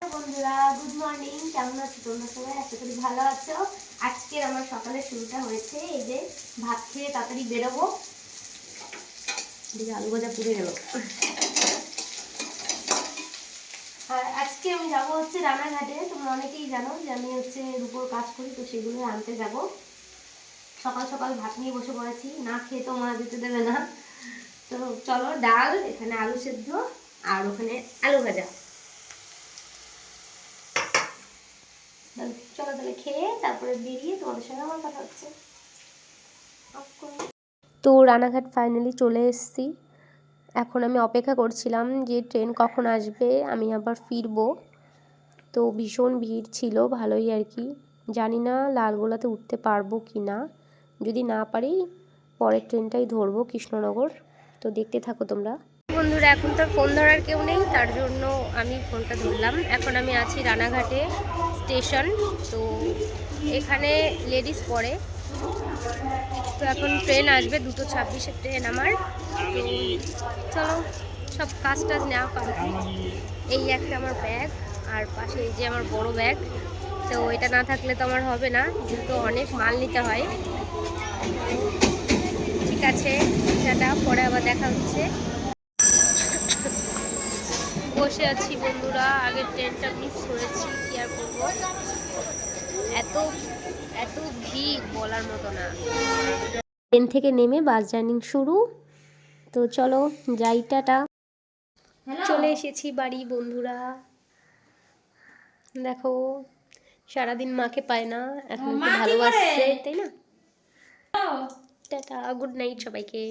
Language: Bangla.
বন্ধুরা, গুড মর্নিং। কেমন আছো তোমরা সবাই? আশা করি ভালো আছো। আজকের আমার সকালের শুরুটা হয়েছে এই যে ভাত খেয়ে তাড়াতাড়ি বেরোবো। আলু ভাজা পুড়ে গেল। আর আজকে আমি যাবো হচ্ছে রানাঘাটে। তোমরা অনেকেই জানো যে আমি হচ্ছে রূপোর কাজ করি, তো সেগুলো আনতে যাব। সকাল সকাল ভাত নিয়ে বসে পড়েছি, না খেয়ে তো মা যেতে দেবে না। তো চলো, ডাল, এখানে আলু সেদ্ধ আর ওখানে আলু ভাজা। চলো তাহলে খেয়ে তারপরে বেরিয়ে তোমাদের সঙ্গে আমার কথা হচ্ছে। তো রানাঘাট ফাইনালি চলে এসেছি। এখন আমি অপেক্ষা করছিলাম যে ট্রেন কখন আসবে, আমি আবার ফিরবো। তো ভীষণ ভিড় ছিল, ভালোই আর কি। জানি না লালগোলাতে উঠতে পারবো কি না। যদি না পারি পরের ট্রেনটাই ধরবো, কৃষ্ণনগর। তো দেখতে থাকো তোমরা। বন্ধুরা, এখন তো ফোন ধরার কেউ নেই, তার জন্য আমি ফোনটা ধরলাম। এখন আমি আছি রানাঘাটে স্টেশন। তো এখানে লেডিস পড়ে। তো এখন ট্রেন আসবে 2:26-এর ট্রেন আমার। তো চলো, সব কাজ টাজ নেওয়া কমপ্লিট। এই একটা আমার ব্যাগ, আর পাশে এই যে আমার বড় ব্যাগ। তো এটা না থাকলে তো আমার হবে না, যেহেতু অনেক মাল নিতে হয়। ঠিক আছে, টাটা, পরে আবার দেখা হচ্ছে। বসে আছি বন্ধুরা, আগের ট্রেনটা মিস করেছি, কি আর করবো। এত এত ভিড় বলার মতো না। ট্রেন থেকে নেমে বাস জার্নি শুরু। তো চলো যাই, টাটা। চলে এসেছি বাড়ি বন্ধুরা। দেখো, সারাদিন মাকে পায় না, এখন একটু ভালোবাসছে, তাই না? টাটা, গুড নাইট সবাইকে।